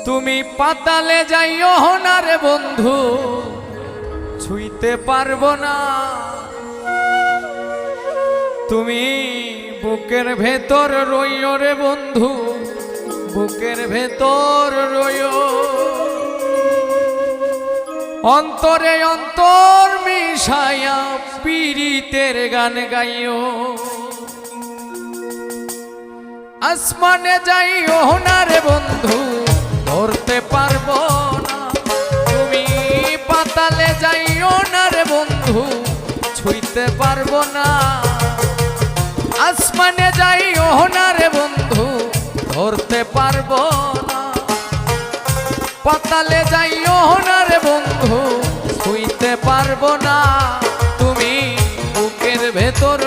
তুমি পাতালে যাইও না রে বন্ধু, ছুঁইতে পারবো না। তুমি বুকের ভেতর রইও রে বন্ধু, বুকের ভেতর রইও। অন্তরে অন্তর মিশাইয়া পীড়িতের গান গাইও। আসমানে যাইও না রে বন্ধু, ধরতে পারবো না। তুমি পাতালে যাইও না রে বন্ধু, ছুঁইতে পারবো না। আসমানে যাইও না রে বন্ধু, ধরতে পারবো না। পাতালে যাইও না রে বন্ধু, ছুঁইতে পারবো না। তুমি বুকের ভেতর